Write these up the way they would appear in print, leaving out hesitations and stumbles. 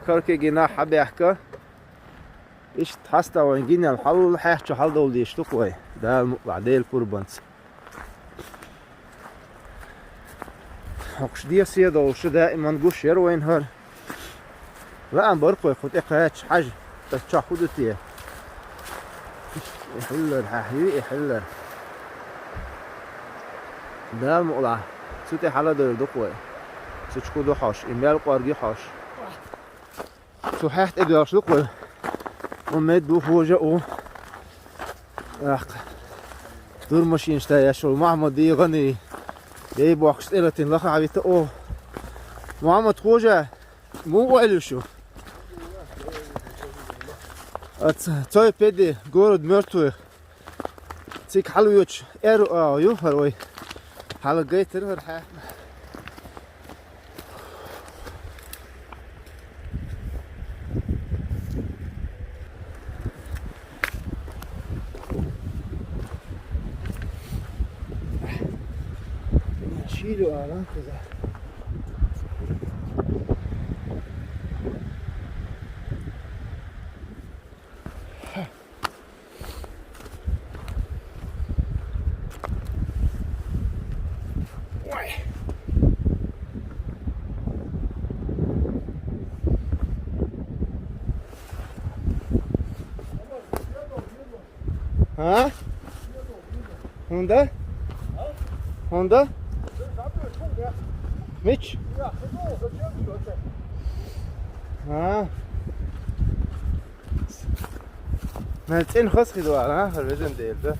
كركي جناح حبيحكا إيش تحستا وين جينا الحل حيحكي حل دول ديش تقوي ده المقطع ده الكوربانس حقش دي سيادة وش دائما نقوش يروين هر لا أنا برقوي خد إقهاتش حاجة تشا خدتيه يحلر ححيوي يحلر ده المقطع سوتي حلا دور دقوي سوتشكو دو حاش إميال قارجي حاش سو حيحت إدواش دقوي وميد بو فوجة او دور ماشين شتايا شو محمد دي غني دي بوحشت إلتين لخا عبيتا او محمد خوجة مو قالوا شو توي بيدي جورد مرتوي تيك حلويوش ايرو يوفر وي حالا جاي ترهر حا شيلو اعلان كذا ها هوندا هوندا ميتش ها مالتين خاص خدوا ها الرجل ديل ده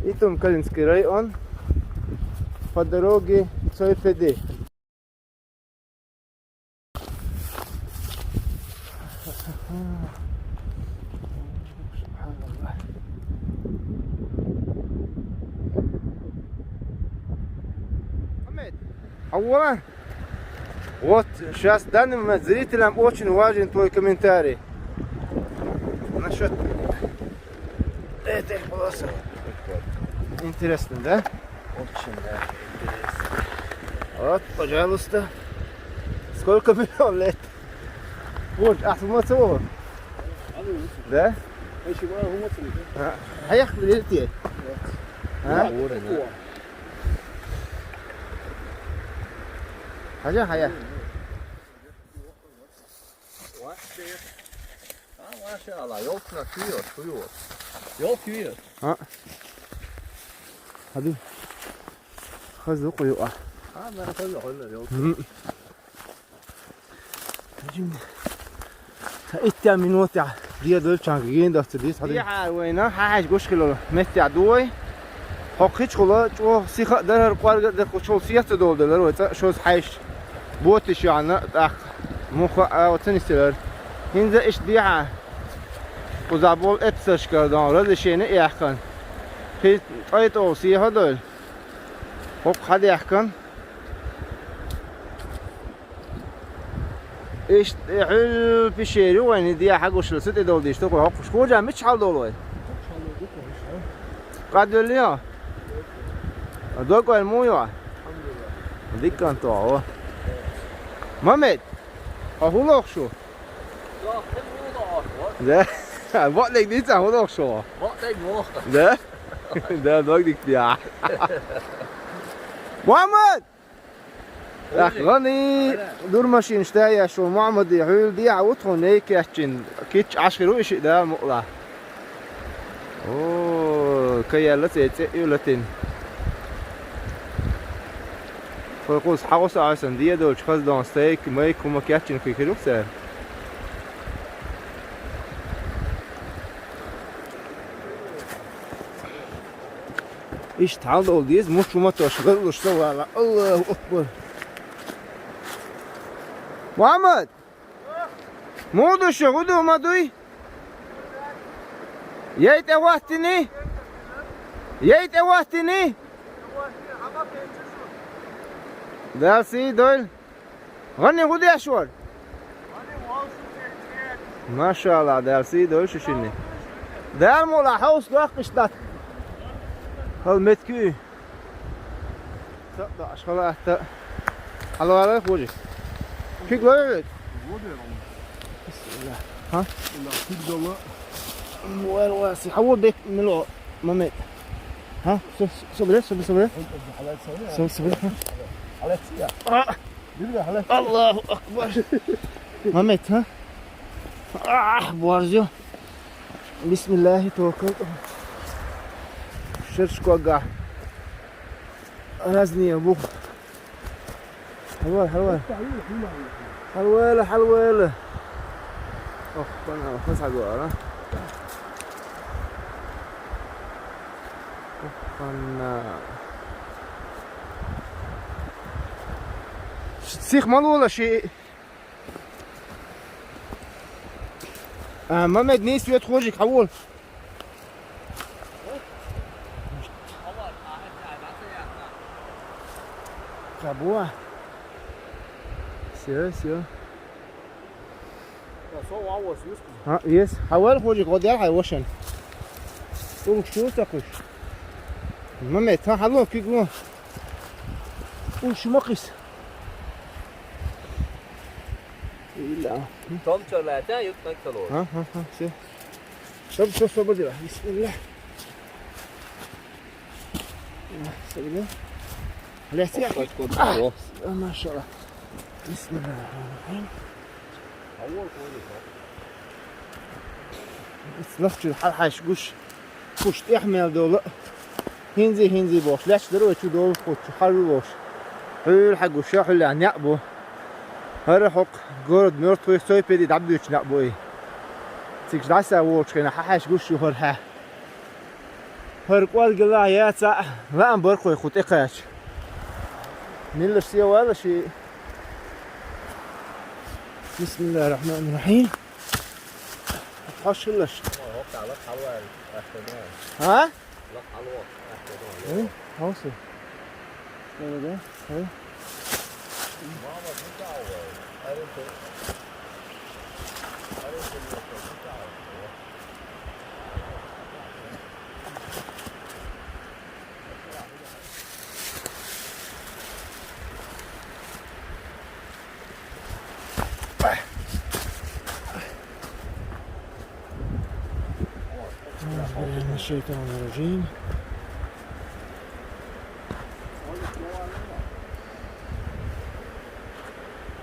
إيتم كالنسكيراي أون فدروجي سوي فدي أولا вот сейчас в данный момент зрителям очень важен твой комментарий насчет этой полосы. Интересно, да? Очень, да, интересно. Вот, пожалуйста. Сколько миллион лет? Вот, автоматово. Да? هياخد ليلتين. ها؟ حاجة حياة. ما شاء الله يوكنا كيوت. يوك كيوت. ها. هذي. خذوا قيوة. ما نخذوا ولا يوك. تجينا. إتيا منوتة دي دول شانجين ده تدريس هذي. دي وينا حاجة قش كيلو متى دوي. حقيقة كلا شو سيخ ده القوار ده شو سياسة دول ده لو شو حيش بوتش يعني مخ وتنسلر هنده إيش ديعة وزعبول إبسش كردان رد شيء يحكن في طيت أوصي هذول حق حد يحكن إيش حل في شيء وين ديعة حق وش لست دول ديش تقول حق شو جا مش حال دول قاعد اليوم دوك المويه ديك كان طاوة محمد هو لوك شو ده vợ định đi chẳng có đọc sổ vợ định mua ده ده دوك ديك يا محمد غني دور ماشين شتايا شو محمد يحول دي عوضهم هيك يحكين كيتش عشرو إشي ده مقلع اوه كيا لتي يولتين فوقوس حوس عشان دي دول خلاص دون ستيك ما يكون ما كياتشين في كيلو سعر ايش تعال دول ديز مش ما تشغل واشتغل على الله اكبر محمد مو دو شغلو ما دوي يايت اواتني يايت اواتني درسي دول غني غودي اشور ما شاء الله درسي دول شو شنو دار مولا حوس لوقش دات هل متكو تقطع خلاص حلو عليك وجهك كيك وين بسم الله ها كيك دولة وين واسي حول بيك ملو مميت ها صبري صبري الله أكبر مميت ها بوارزيو بسم الله توكل شرش كوجع رزني أبوك حلوة أخ أنا خلاص عجوة أنا سيخ مالو ولا شيء محمد نيس ويا تخرجك حول كابوه سيو ها يس حول خرجك غادي راح يوشن شو تاكل محمد ها حلو كي قول وش مقيس لا Tom çölete yutmak kalıyor. ها شوف بدي بسم الله بسم الله على سياق ما شاء الله بسم الله الرحمن الرحيم اصلحت الحلحش كوش تحمل دولة هنزي باش لاش درو تو دول خود حلو باش حل حق وشاح اللي عن يعبو هر حق جورد مرتوي سوي بدي دعبيوش نعبوي تيجي دعسة ووش كنا ححش قوش هر قوال قلا يا تاع لا برخوي خود إقاش نلش سيا ولا شيء بسم الله الرحمن الرحيم حش لش ها ايه هوصل ده ايه من الشيطان الرجيم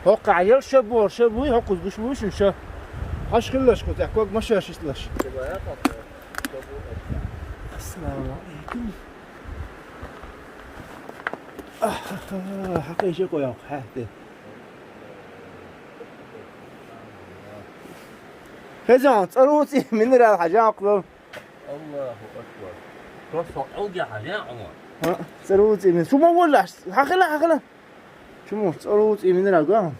هوقع يل شبوي هوقز بشويش نشا هاش كلش كنت احكوك ما شاش لش السلام عليكم حقي شيء قوي حاته فزان صاروتي من راه حاجه اقدر الله أكبر. تصق أوجع يا عمر. ها صاروتي من شو ما ولا حخلا شو مو صاروتي من راه قام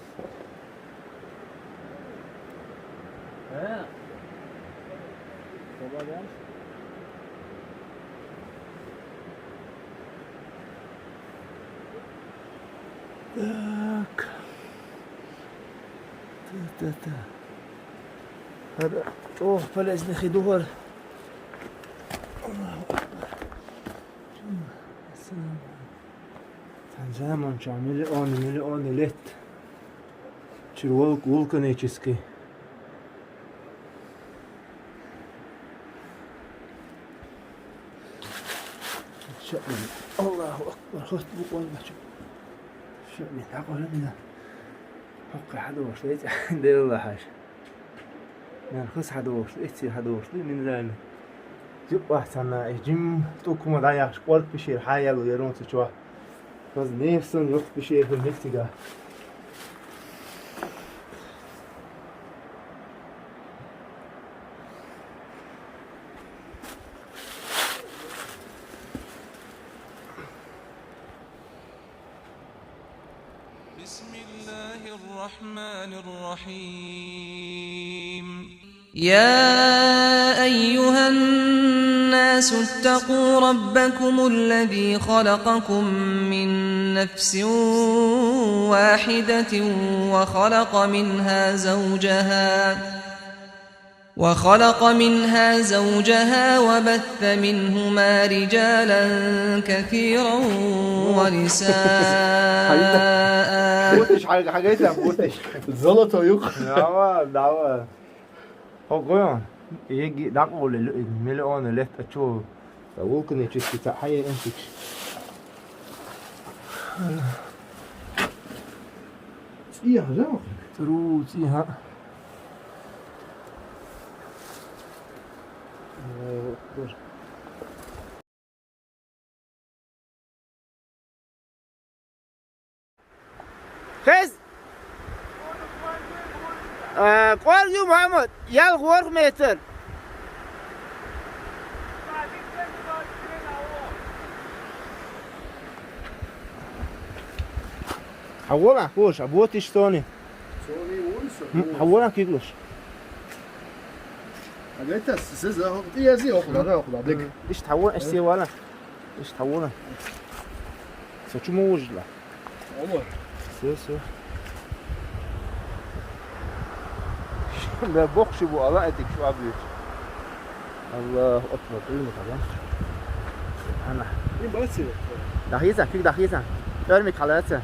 تا هذا اوه فلازم نخدوه الله اكبر السلام تنزامن مليون لت червоок вулканический الله اكبر خذ بقول شأني تعقل منها حق حدوش ليت دير الله حاجة يعني خص حدوش ليت حدوش لي من ذلك جب أحسن جيم توكم ضايع قولك بشير حياة ويرون تشوا بس نفسهم يوقف بشير في المكتجة بسم الله الرحمن الرحيم يا أيها الناس اتقوا ربكم الذي خلقكم من نفس وخلق منها زوجها وبث منهما رجالا كثيرا ونساء. بوتش حاجتها بوتش. زلطة يق. دعوة. قويان. يجي دعوة المليون لفت أشوف. فوقني تشتي تحيي أنتك. إيه هذا؟ تروسيها. خز قوارجو محمد يال غورق متر حولنا كوش ابوتش ثاني حولنا كيلوش حاجتها السيزة هو دي زي أخضر عليك. ايش تحول ايش سوى ولا ايش تحولنا شو موجله عمر سو ما بوخش بو قلقتك شو عبيت الله اكبر قيمة طبعا انا إيه بس دخيزة فيك دخيزة ارمي خلاصة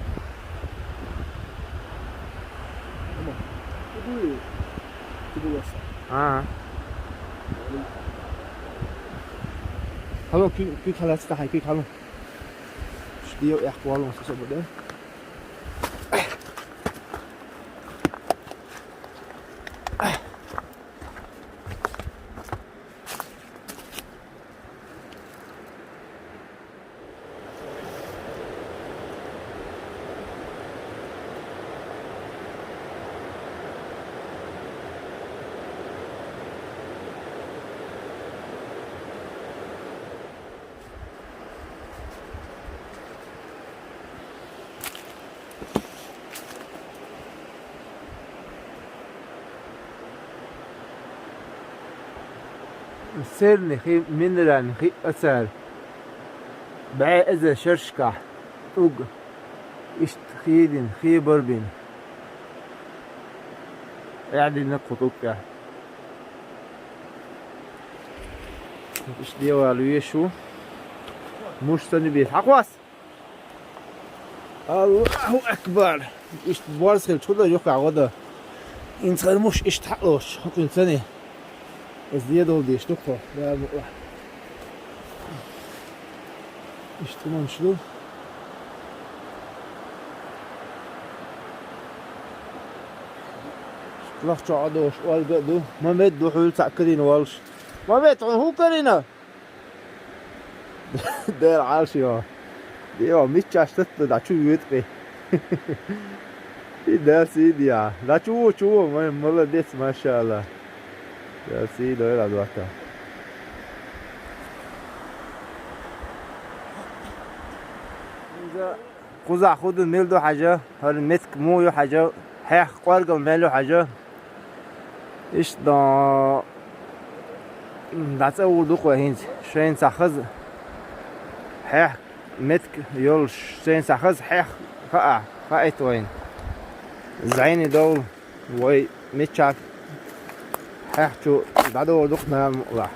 تقول وصل. خلو كي خلاص تحي كي خلو شديو احوال وصل بده سيرني خي منران خي أسر بعي إذا شرشكة أوج إشت خيدين خي بربين يعني نقطوكة إيش ديوالو يشو مش تنبيه حقواس الله أكبر إيش بارس خل شو ده يوقع غدا إنسان مش إيش تحقلوش حق إنساني الزيادة ولدي اشتكوا لا واحد اشتمون شلو اشتلاخ شعادوش والقدو ما مدو حول تأكدين والش ما مدو هو كرينا دير عالش يا ديوا ميتشاش تطلع شو يتقي ده سيدي يا لا شو ما ملا ديس ما شاء الله يا سيدي يلا دوكا قزع خود الميل دو حاجة هل مسك مو يو حاجة حيح قارقة ميلو حاجة إيش دا تصور دوقوا هينز شين سخز حيح مسك يول شين سخز حيح خايت وين زعيني دول وي متشاك حيح شو دادو دوق ما راح